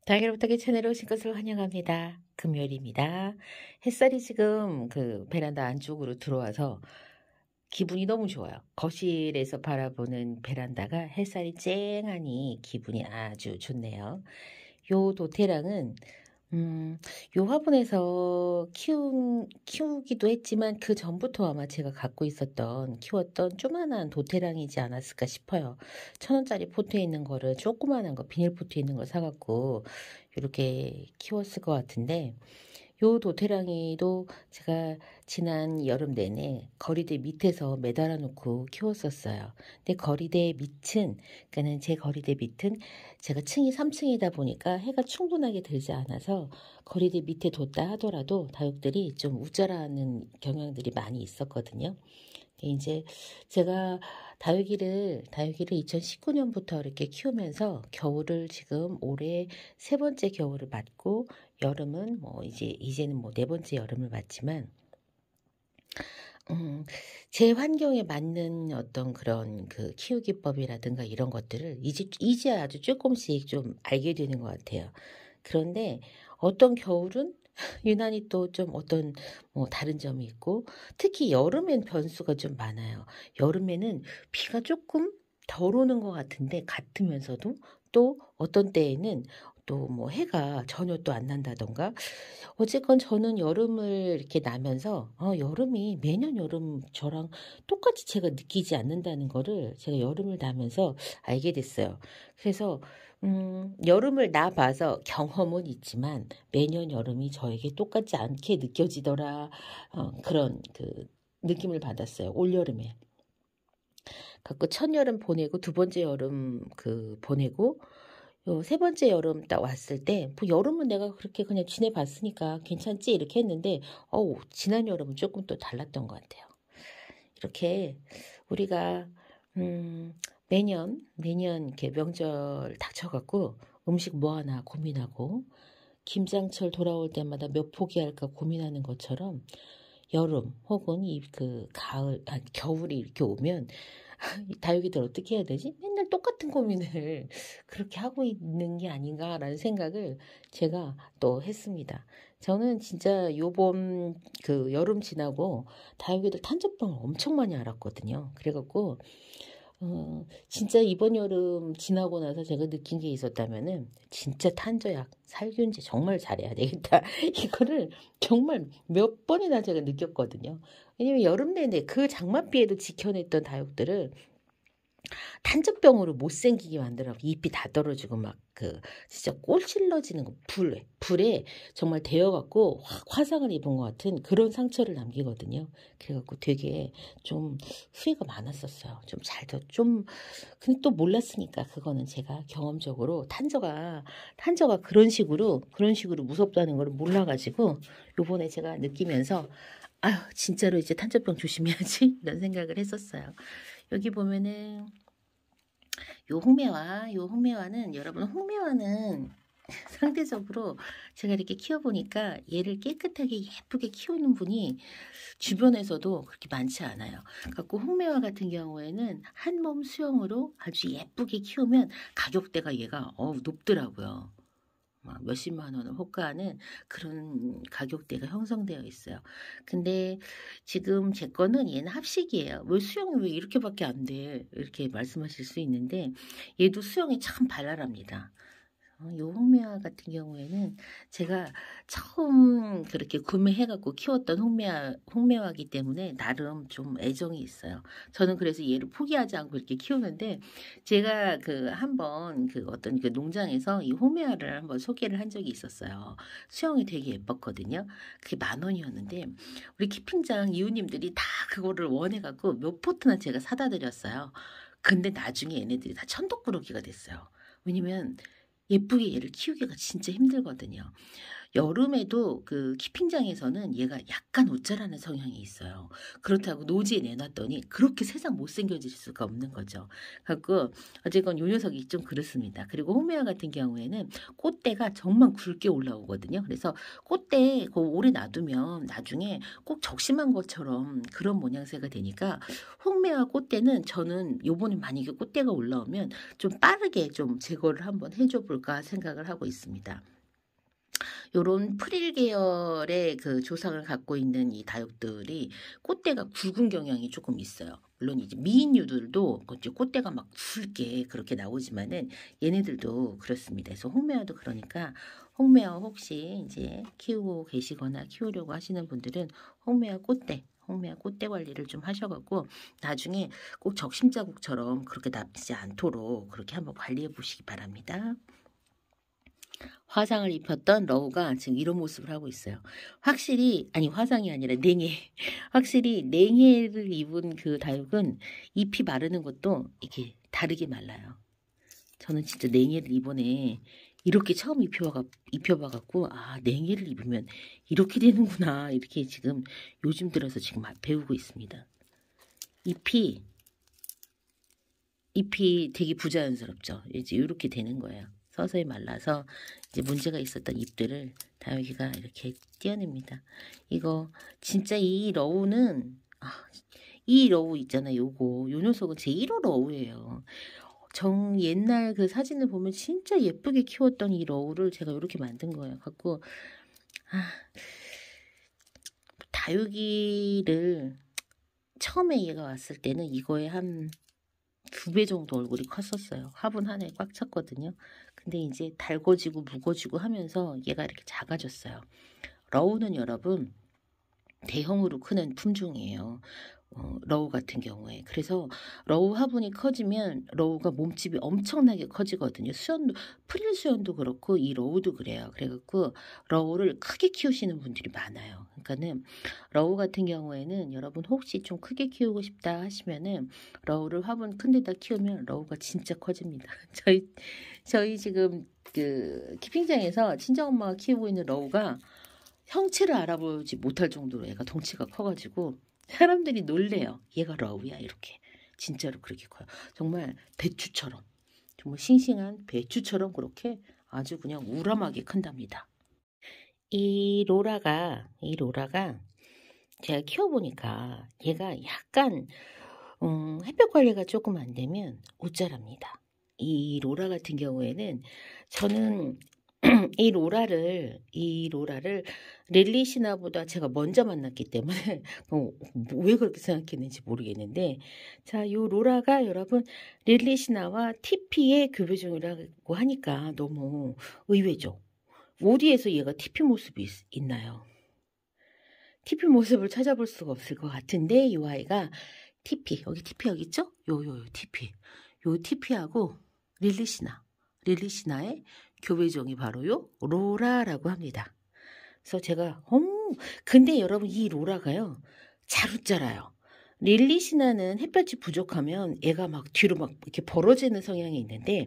달걀 부탁의 채널에 오신 것을 환영합니다. 금요일입니다. 햇살이 지금 그 베란다 안쪽으로 들어와서 기분이 너무 좋아요. 거실에서 바라보는 베란다가 햇살이 쨍하니 기분이 아주 좋네요. 요 도테랑은 요 화분에서 키우기도 했지만 그 전부터 아마 제가 갖고 있었던 키웠던 조그만한 도테랑이지 않았을까 싶어요. 1,000원짜리 포트에 있는 거를 조그만한 거 비닐 포트에 있는 거 사갖고 이렇게 키웠을 것 같은데 요 도테랑이도 제가 지난 여름 내내 거리대 밑에서 매달아 놓고 키웠었어요. 근데 거리대 밑은, 그러니까는 제 거리대 밑은 제가 층이 3층이다 보니까 해가 충분하게 들지 않아서 거리대 밑에 뒀다 하더라도 다육들이 좀 우짜라는 경향들이 많이 있었거든요. 이제 제가 다육이를 2019년부터 이렇게 키우면서 겨울을 지금 올해 3번째 겨울을 맞고 여름은 뭐 이제는 뭐 4번째 여름을 맞지만 제 환경에 맞는 어떤 그런 그 키우기법이라든가 이런 것들을 이제 아주 조금씩 좀 알게 되는 것 같아요. 그런데 어떤 겨울은 유난히 또 좀 어떤 뭐 다른 점이 있고 특히 여름엔 변수가 좀 많아요. 여름에는 비가 조금 덜 오는 것 같으면서도 또 어떤 때에는 또 뭐 해가 전혀 또 안 난다던가 어쨌건 저는 여름을 이렇게 나면서 여름이 매년 여름 저랑 똑같이 제가 느끼지 않는다는 거를 제가 여름을 나면서 알게 됐어요. 그래서 여름을 나봐서 경험은 있지만 매년 여름이 저에게 똑같지 않게 느껴지더라. 그런 그 느낌을 받았어요. 올여름에. 갖고 첫 여름 보내고 두 번째 여름 보내고 요 3번째 여름 딱 왔을 때 뭐 여름은 내가 그렇게 그냥 지내봤으니까 괜찮지 이렇게 했는데 지난 여름은 조금 또 달랐던 것 같아요. 이렇게 우리가 매년 이렇게 명절 닥쳐갖고 음식 뭐 하나 고민하고 김장철 돌아올 때마다 몇 포기 할까 고민하는 것처럼 여름 혹은 가을, 겨울이 이렇게 오면 다육이들 어떻게 해야 되지? 맨날 똑같은 고민을 그렇게 하고 있는 게 아닌가라는 생각을 제가 또 했습니다. 저는 진짜 요번 여름 지나고 다육이들 탄저병을 엄청 많이 앓았거든요. 그래갖고 진짜 이번 여름 지나고 나서 제가 느낀 게 있었다면은 진짜 탄저약, 살균제 정말 잘해야 되겠다. 이거를 정말 몇 번이나 제가 느꼈거든요. 왜냐면 여름 내내 그 장맛비에도 지켜냈던 다육들을 탄저병으로 못생기게 만들어서 잎이 다 떨어지고 진짜 꼴찔러지는 거 불에 정말 데워갖고 화상을 입은 것 같은 그런 상처를 남기거든요. 그래갖고 되게 좀 후회가 많았었어요. 근데 또 몰랐으니까 그거는 제가 경험적으로 탄저가 그런 식으로 무섭다는 걸 몰라가지고 요번에 제가 느끼면서 아유 진짜로 이제 탄저병 조심해야지 이런 생각을 했었어요. 여기 보면은 요 홍매화는 여러분 홍매화는 상대적으로 제가 이렇게 키워보니까 얘를 깨끗하게 예쁘게 키우는 분이 주변에서도 그렇게 많지 않아요. 갖고 홍매화 같은 경우에는 한 몸 수영으로 아주 예쁘게 키우면 가격대가 얘가 높더라고요. 막 몇십만 원을 호가하는 그런 가격대가 형성되어 있어요. 근데 지금 제 거는 얘는 합식이에요. 왜 수영이 왜 이렇게밖에 안 돼? 이렇게 말씀하실 수 있는데 얘도 수영이 참 발랄합니다. 요 홍매화 같은 경우에는 제가 처음 그렇게 구매해갖고 키웠던 홍매화기 때문에 나름 좀 애정이 있어요. 저는 그래서 얘를 포기하지 않고 이렇게 키우는데 제가 한번 어떤 농장에서 이 홍매화를 한번 소개를 한 적이 있었어요. 수영이 되게 예뻤거든요. 그게 10,000원이었는데 우리 키핑장 이웃님들이 다 그거를 원해갖고 몇 포트나 제가 사다 드렸어요. 근데 나중에 얘네들이 다 천덕꾸러기가 됐어요. 왜냐면 예쁘게 얘를 키우기가 진짜 힘들거든요. 여름에도 그 키핑장에서는 얘가 약간 옷자라는 성향이 있어요. 그렇다고 노지에 내놨더니 그렇게 세상 못생겨질 수가 없는 거죠. 갖고 어쨌건 요 녀석이 좀 그렇습니다. 그리고 홍매화 같은 경우에는 꽃대가 정말 굵게 올라오거든요. 그래서 꽃대 그 오래 놔두면 나중에 꼭 적심한 것처럼 그런 모양새가 되니까 홍매화 꽃대는 저는 요번에 만약에 꽃대가 올라오면 좀 빠르게 좀 제거를 한번 해줘 볼까 생각을 하고 있습니다. 요런 프릴 계열의 그 조상을 갖고 있는 이 다육들이 꽃대가 굵은 경향이 조금 있어요. 물론 이제 미인류들도 이제 꽃대가 막 굵게 그렇게 나오지만은 얘네들도 그렇습니다. 그래서 홍매화도 그러니까 홍매화 혹시 이제 키우고 계시거나 키우려고 하시는 분들은 홍매화 꽃대 관리를 좀 하셔갖고 나중에 꼭 적심자국처럼 그렇게 나쁘지 않도록 그렇게 한번 관리해 보시기 바랍니다. 화상을 입혔던 러우가 지금 이런 모습을 하고 있어요. 확실히 아니 화상이 아니라 냉해. 확실히 냉해를 입은 그 다육은 잎이 마르는 것도 이렇게 다르게 말라요. 저는 진짜 냉해를 이번에 이렇게 처음 입혀봐갖고 아 냉해를 입으면 이렇게 되는구나 이렇게 지금 요즘 들어서 지금 배우고 있습니다. 잎이 되게 부자연스럽죠. 이제 이렇게 되는 거예요. 서서히 말라서 이제 문제가 있었던 잎들을 다육이가 이렇게 떼어냅니다. 이거 진짜 이 러우는 이 러우 있잖아요. 요 녀석은 제 1호 러우예요. 옛날 그 사진을 보면 진짜 예쁘게 키웠던 이 러우를 제가 이렇게 만든 거예요. 갖고 다육이를 처음에 얘가 왔을 때는 이거에 한 2배 정도 얼굴이 컸었어요. 화분 하나에 꽉 찼거든요. 근데 이제 달궈지고 무거지고 하면서 얘가 이렇게 작아졌어요. 러우는 여러분 대형으로 크는 품종이에요. 러우 같은 경우에. 그래서 러우 화분이 커지면 러우가 몸집이 엄청나게 커지거든요. 프릴 수연도 그렇고 이 러우도 그래요. 그래갖고 러우를 크게 키우시는 분들이 많아요. 그러니까는 러우 같은 경우에는 여러분 혹시 좀 크게 키우고 싶다 하시면은 러우를 화분 큰 데다 키우면 러우가 진짜 커집니다. 저희 지금 그 키핑장에서 친정엄마가 키우고 있는 러우가 형체를 알아보지 못할 정도로 애가 덩치가 커가지고 사람들이 놀래요. 얘가 러우야 이렇게. 진짜로 그렇게 커요. 정말 배추처럼. 정말 싱싱한 배추처럼 그렇게 아주 그냥 우람하게 큰답니다. 이 로라가 제가 키워보니까 얘가 약간 햇볕 관리가 조금 안 되면 옷자랍니다. 이 로라 같은 경우에는 저는 이 로라를 릴리시나보다 제가 먼저 만났기 때문에 왜 그렇게 생각했는지 모르겠는데 자, 요 로라가 여러분 릴리시나와 TP의 교배종이라고 하니까 너무 의외죠. 어디에서 얘가 TP 모습이 있나요? TP 모습을 찾아볼 수가 없을 것 같은데 이 아이가 TP 여기 있죠? 요 TP하고 릴리시나의 교배종이 바로요 로라라고 합니다. 그래서 제가 근데 여러분 이 로라가요 잘 웃자라요. 릴리시나는 햇볕이 부족하면 애가 막 뒤로 막 이렇게 벌어지는 성향이 있는데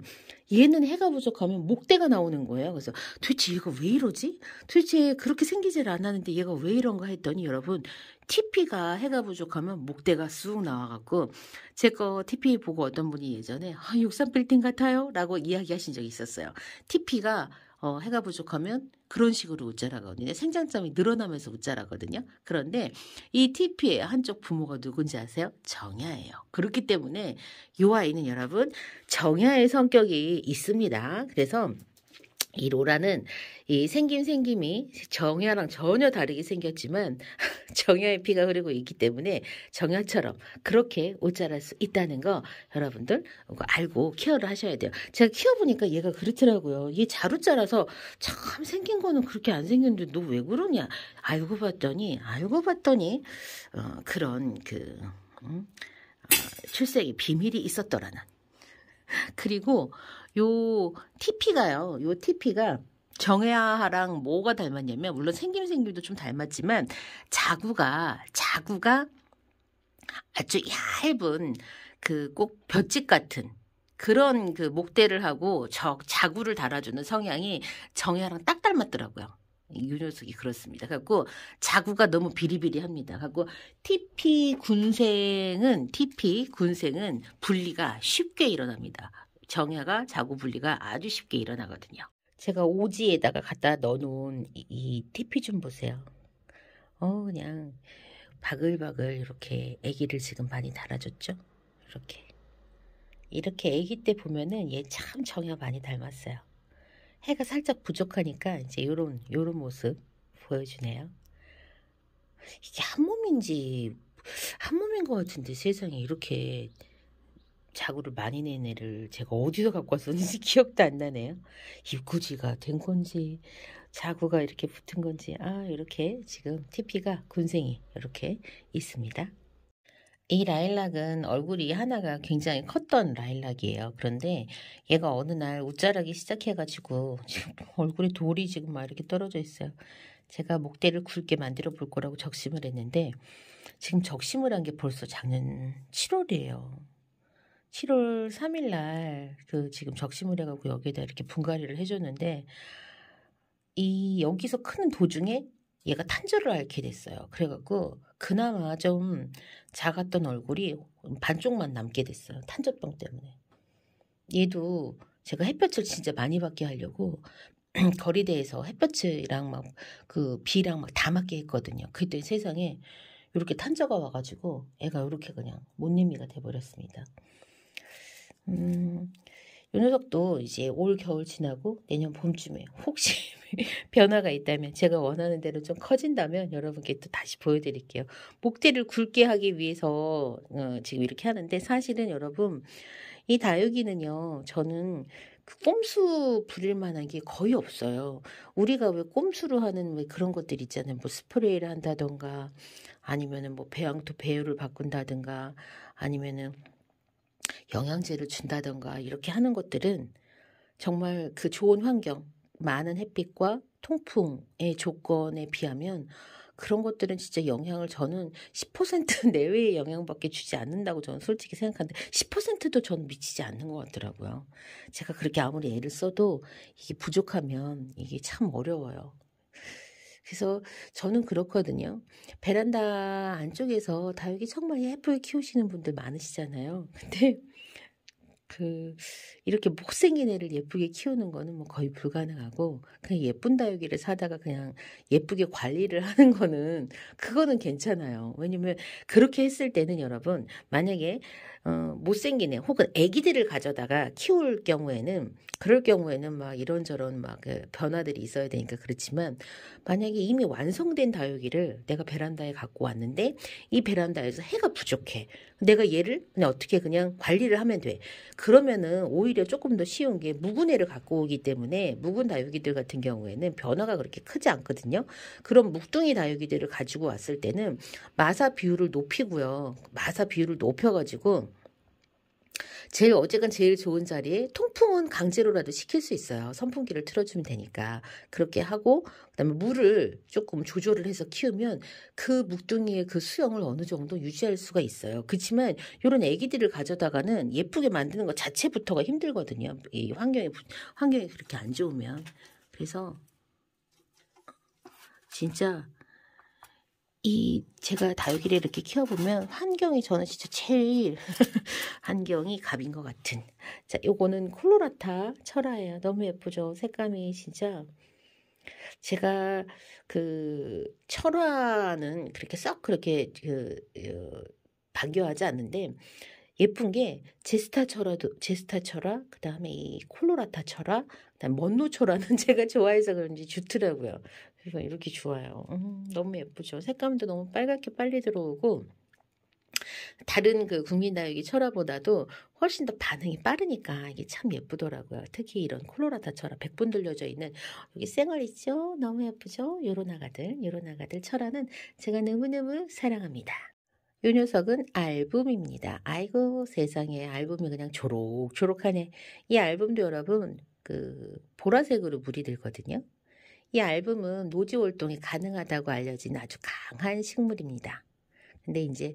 얘는 해가 부족하면 목대가 나오는 거예요. 그래서 도대체 얘가 왜 이러지? 도대체 그렇게 생기질 않았는데 얘가 왜 이런가 했더니 여러분 TP가 해가 부족하면 목대가 쑥 나와갖고 제 거 TP 보고 어떤 분이 예전에 63빌딩 같아요 라고 이야기하신 적이 있었어요. TP가 해가 부족하면 그런 식으로 웃자라거든요. 생장점이 늘어나면서 웃자라거든요. 그런데 이 TP의 한쪽 부모가 누군지 아세요? 정야예요. 그렇기 때문에 이 아이는 여러분 정야의 성격이 있습니다. 그래서 이 로라는 이 생김이 정야랑 전혀 다르게 생겼지만 정야의 피가 흐르고 있기 때문에 정야처럼 그렇게 옷 자랄 수 있다는 거 여러분들 알고 케어를 하셔야 돼요. 제가 키워보니까 얘가 그렇더라고요. 얘 잘 옷 자라서 참 생긴 거는 그렇게 안 생겼는데 너 왜 그러냐. 알고 봤더니 그런 출생의 비밀이 있었더라는. 그리고 요 TP가 정야랑 뭐가 닮았냐면 물론 생김도 좀 닮았지만 자구가 아주 얇은 그 꼭 볏짚 같은 그런 그 목대를 하고 자구를 달아주는 성향이 정야랑 딱 닮았더라고요. 이 녀석이 그렇습니다. 갖고 자구가 너무 비리비리합니다. 갖고 TP 군생은 분리가 쉽게 일어납니다. 정야가 자구 분리가 아주 쉽게 일어나거든요. 제가 오지에다가 갖다 넣어놓은 이 TP 좀 보세요. 그냥 바글바글 이렇게 아기를 지금 많이 달아줬죠. 이렇게 아기 때 보면은 얘 참 정야 많이 닮았어요. 해가 살짝 부족하니까 이제 요런 모습 보여주네요. 이게 한 몸인 것 같은데 세상에 이렇게 자구를 많이 낸 애를 제가 어디서 갖고 왔었는지 기억도 안 나네요. 입구지가 된 건지 자구가 이렇게 붙은 건지 이렇게 지금 TP가 군생이 이렇게 있습니다. 이 라일락은 얼굴이 하나가 굉장히 컸던 라일락이에요. 그런데 얘가 어느 날 웃자라기 시작해가지고 지금 얼굴에 돌이 지금 막 이렇게 떨어져 있어요. 제가 목대를 굵게 만들어 볼 거라고 적심을 했는데 지금 적심을 한 게 벌써 작년 7월이에요. 7월 3일 날 지금 적심을 해가지고 여기에다 이렇게 분갈이를 해줬는데 이 여기서 크는 도중에 얘가 탄저를 앓게 됐어요. 그래갖고 그나마 좀 작았던 얼굴이 반쪽만 남게 됐어요. 탄저병 때문에. 얘도 제가 햇볕을 진짜 많이 받게 하려고 거리대에서 햇볕이랑 막 비랑 막 다 맞게 했거든요. 그때 세상에 이렇게 탄저가 와가지고 애가 이렇게 그냥 못님이가 돼버렸습니다. 이 녀석도 이제 올 겨울 지나고 내년 봄쯤에 혹시 변화가 있다면 제가 원하는 대로 좀 커진다면 여러분께 또 다시 보여드릴게요. 목대를 굵게 하기 위해서 지금 이렇게 하는데 사실은 여러분 이 다육이는요 저는 꼼수 부릴 만한 게 거의 없어요. 우리가 왜 꼼수로 하는 왜 그런 것들 있잖아요. 뭐 스프레이를 한다던가 아니면은 뭐 배양토 배율을 바꾼다든가 아니면은 영양제를 준다던가 이렇게 하는 것들은 정말 그 좋은 환경, 많은 햇빛과 통풍의 조건에 비하면 그런 것들은 진짜 영향을 저는 10% 내외의 영향밖에 주지 않는다고 저는 솔직히 생각하는데 10%도 저는 미치지 않는 것 같더라고요. 제가 그렇게 아무리 애를 써도 이게 부족하면 이게 참 어려워요. 그래서 저는 그렇거든요. 베란다 안쪽에서 다육이 정말 예쁘게 키우시는 분들 많으시잖아요. 근데 이렇게 못생긴 애를 예쁘게 키우는 거는 뭐 거의 불가능하고, 그냥 예쁜 다육이를 사다가 그냥 예쁘게 관리를 하는 거는, 그거는 괜찮아요. 왜냐면, 그렇게 했을 때는 여러분, 만약에, 못생긴 애, 혹은 애기들을 가져다가 키울 경우에는, 그럴 경우에는 막 이런저런 막 변화들이 있어야 되니까 그렇지만, 만약에 이미 완성된 다육이를 내가 베란다에 갖고 왔는데, 이 베란다에서 해가 부족해. 내가 얘를 그냥 어떻게 그냥 관리를 하면 돼. 그러면은 오히려 조금 더 쉬운 게 묵은 애를 갖고 오기 때문에 묵은 다육이들 같은 경우에는 변화가 그렇게 크지 않거든요. 그럼 묵둥이 다육이들을 가지고 왔을 때는 마사 비율을 높이고요. 마사 비율을 높여가지고 어제간 제일 좋은 자리에 통풍은 강제로라도 시킬 수 있어요. 선풍기를 틀어주면 되니까. 그렇게 하고 그다음에 물을 조금 조절을 해서 키우면 그 묵둥이의 그 수영을 어느 정도 유지할 수가 있어요. 그렇지만 이런 애기들을 가져다가는 예쁘게 만드는 것 자체부터가 힘들거든요. 이 환경이 그렇게 안 좋으면. 그래서 진짜 제가 다육이를 이렇게 키워보면 환경이 저는 진짜 제일 환경이 갑인 것 같은. 자, 요거는 콜로라타 철화예요. 너무 예쁘죠? 색감이 진짜. 제가 철화는 그렇게 썩 그렇게 반겨하지 않는데 예쁜 게 제스타 철화, 그 다음에 이 콜로라타 철화, 그 다음에 먼노 철화는 제가 좋아해서 그런지 좋더라고요. 그래서 이렇게 좋아요. 너무 예쁘죠. 색감도 너무 빨갛게 빨리 들어오고 다른 국민 다육이 철화보다도 훨씬 더 반응이 빠르니까 이게 참 예쁘더라고요. 특히 이런 콜로라타 철화 100분 들려져 있는 여기 쌩얼 있죠? 너무 예쁘죠? 요런 아가들 철화는 제가 너무너무 사랑합니다. 요 녀석은 알붐입니다. 아이고 세상에 알붐이 그냥 조록조록하네. 이 알붐도 여러분 보라색으로 물이 들거든요. 이 알붐은 노지 활동이 가능하다고 알려진 아주 강한 식물입니다. 근데 이제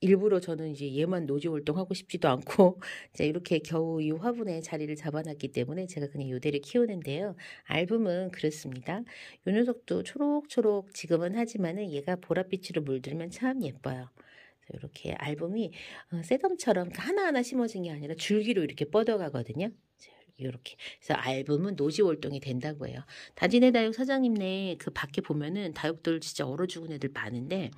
일부러 저는 이제 얘만 노지 활동하고 싶지도 않고 이제 이렇게 겨우 이 화분에 자리를 잡아놨기 때문에 제가 그냥 요대를 키우는데요. 알붐은 그렇습니다. 요 녀석도 초록초록 지금은 하지만은 얘가 보랏빛으로 물들면 참 예뻐요. 이렇게 알붐이 새덤처럼 하나하나 심어진 게 아니라 줄기로 이렇게 뻗어가거든요. 이렇게. 그래서 알붐은 노지 활동이 된다고 해요. 다진해 다육 사장님네 그 밖에 보면은 다육들 진짜 얼어 죽은 애들 많은데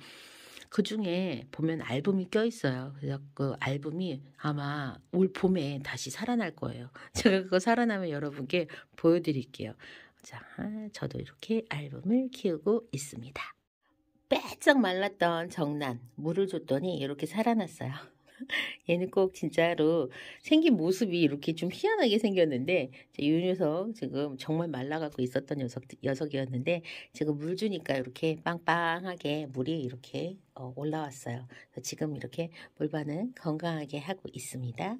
그 중에 보면 알붐이 껴 있어요. 그래서 그 알붐이 아마 올 봄에 다시 살아날 거예요. 제가 그거 살아나면 여러분께 보여드릴게요. 자, 저도 이렇게 알붐을 키우고 있습니다. 빼쩍 말랐던 정란 물을 줬더니 이렇게 살아났어요. 얘는 꼭 진짜로 생긴 모습이 이렇게 좀 희한하게 생겼는데 이 녀석 지금 정말 말라갖고 있었던 녀석이었는데 지금 물 주니까 이렇게 빵빵하게 물이 이렇게 올라왔어요. 지금 이렇게 물반은 건강하게 하고 있습니다.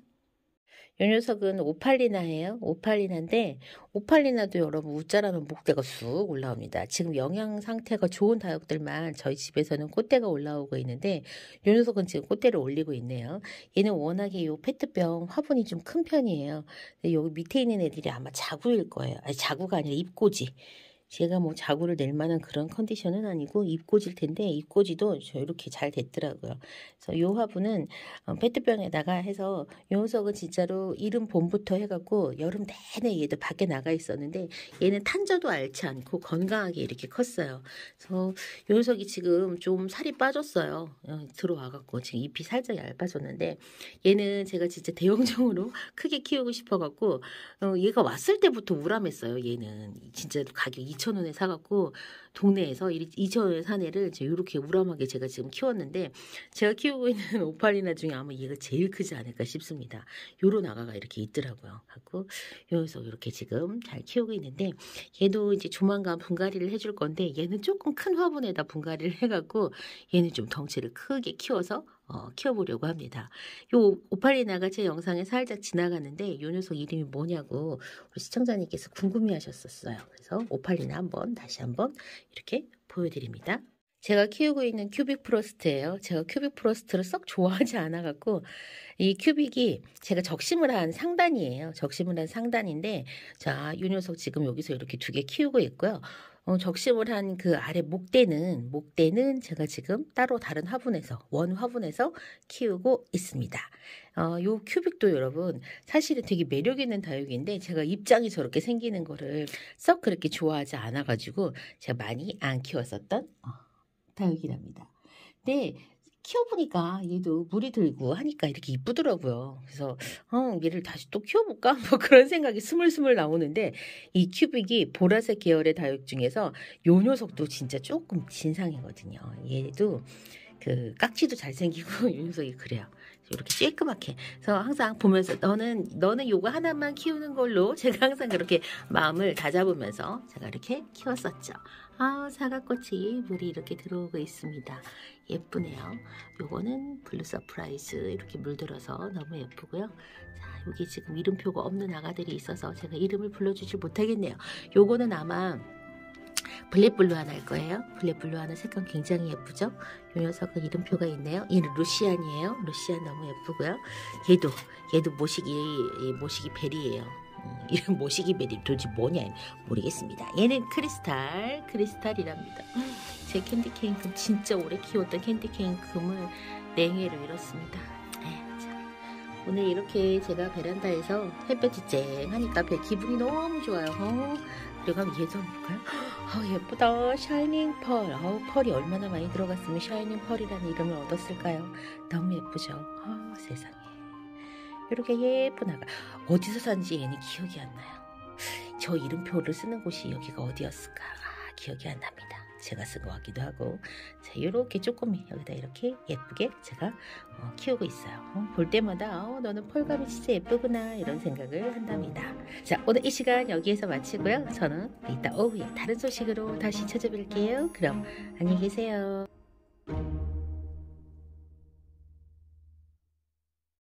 이 녀석은 오팔리나예요. 오팔리나인데 오팔리나도 여러분 웃자라면 목대가 쑥 올라옵니다. 지금 영양 상태가 좋은 다육들만 저희 집에서는 꽃대가 올라오고 있는데 이 녀석은 지금 꽃대를 올리고 있네요. 얘는 워낙에 요 페트병 화분이 좀 큰 편이에요. 여기 밑에 있는 애들이 아마 자구일 거예요. 아니 자구가 아니라 잎꽂이. 제가 뭐 자구를 낼 만한 그런 컨디션은 아니고 잎꽂이일 텐데 잎꽂이도 이렇게 잘 됐더라고요. 그래서 요 화분은 페트병에다가 해서 요 녀석은 진짜로 이른 봄부터 해갖고 여름 내내 얘도 밖에 나가 있었는데 얘는 탄저도 앓지 않고 건강하게 이렇게 컸어요. 그래서 요 녀석이 지금 좀 살이 빠졌어요. 들어와갖고 지금 잎이 살짝 얇아졌는데 얘는 제가 진짜 대형종으로 크게 키우고 싶어갖고 얘가 왔을 때부터 우람했어요. 얘는 진짜 가격 2,000원에 사갖고 동네에서 2,000원에 산 애를 이렇게 우람하게 제가 지금 키웠는데 제가 키우고 있는 오팔리나 중에 아마 얘가 제일 크지 않을까 싶습니다. 요런 아가가 이렇게 있더라고요. 갖고 여기서 이렇게 지금 잘 키우고 있는데 얘도 이제 조만간 분갈이를 해줄 건데 얘는 조금 큰 화분에다 분갈이를 해갖고 얘는 좀 덩치를 크게 키워서 키워보려고 합니다. 요 오팔리나가 제 영상에 살짝 지나가는데 요 녀석 이름이 뭐냐고 우리 시청자님께서 궁금해하셨었어요. 그래서 오팔리나 다시 한번 이렇게 보여드립니다. 제가 키우고 있는 큐빅 프로스트예요. 제가 큐빅 프로스트를 썩 좋아하지 않아갖고 이 큐빅이 제가 적심을 한 상단이에요. 적심을 한 상단인데 자, 이 녀석 지금 여기서 이렇게 2개 키우고 있고요. 적심을 한 그 아래 목대는 제가 지금 따로 다른 화분에서 원 화분에서 키우고 있습니다. 요 큐빅도 여러분 사실은 되게 매력 있는 다육인데 제가 입장이 저렇게 생기는 거를 썩 그렇게 좋아하지 않아가지고 제가 많이 안 키웠었던 다육이랍니다. 근데 키워보니까 얘도 물이 들고 하니까 이렇게 이쁘더라고요. 그래서 얘를 다시 또 키워볼까? 뭐 그런 생각이 스물스물 나오는데 이 큐빅이 보라색 계열의 다육 중에서 요 녀석도 진짜 조금 진상이거든요. 얘도 그 깍지도 잘생기고 이 녀석이 그래요. 이렇게 쬐끄맣게. 그래서 항상 보면서 너는 요거 하나만 키우는 걸로 제가 항상 그렇게 마음을 다잡으면서 제가 이렇게 키웠었죠. 사과꽃이 물이 이렇게 들어오고 있습니다. 예쁘네요. 요거는 블루 서프라이즈 이렇게 물들어서 너무 예쁘고요. 자, 여기 지금 이름표가 없는 아가들이 있어서 제가 이름을 불러주질 못하겠네요. 요거는 아마 블랙블루 하나일 거예요. 블랙블루 하나 색감 굉장히 예쁘죠? 이 녀석은 이름표가 있네요. 얘는 루시안이에요. 루시안 너무 예쁘고요. 얘도 모시기 벨이에요. 이런 모시기 벨이 도대체 뭐냐 모르겠습니다. 얘는 크리스탈이랍니다. 제 캔디 케인 금 진짜 오래 키웠던 캔디 케인 금을 냉해로 잃었습니다. 자, 오늘 이렇게 제가 베란다에서 햇볕이 쨍하니까 기분이 너무 좋아요. 그리고 얘도 한번 볼까요? 예쁘다. 샤이닝 펄. 펄이 얼마나 많이 들어갔으면 샤이닝 펄이라는 이름을 얻었을까요? 너무 예쁘죠? 세상에. 이렇게 예쁜 아가. 어디서 산지 얘는 기억이 안 나요. 저 이름표를 쓰는 곳이 여기가 어디였을까? 기억이 안 납니다. 제가 쓴 것 같기도 하고. 자, 이렇게 조금이 여기다 이렇게 예쁘게 제가 키우고 있어요. 볼 때마다 너는 펄감이 진짜 예쁘구나 이런 생각을 한답니다. 자, 오늘 이 시간 여기에서 마치고요. 저는 이따 오후에 다른 소식으로 다시 찾아뵐게요. 그럼 안녕히 계세요.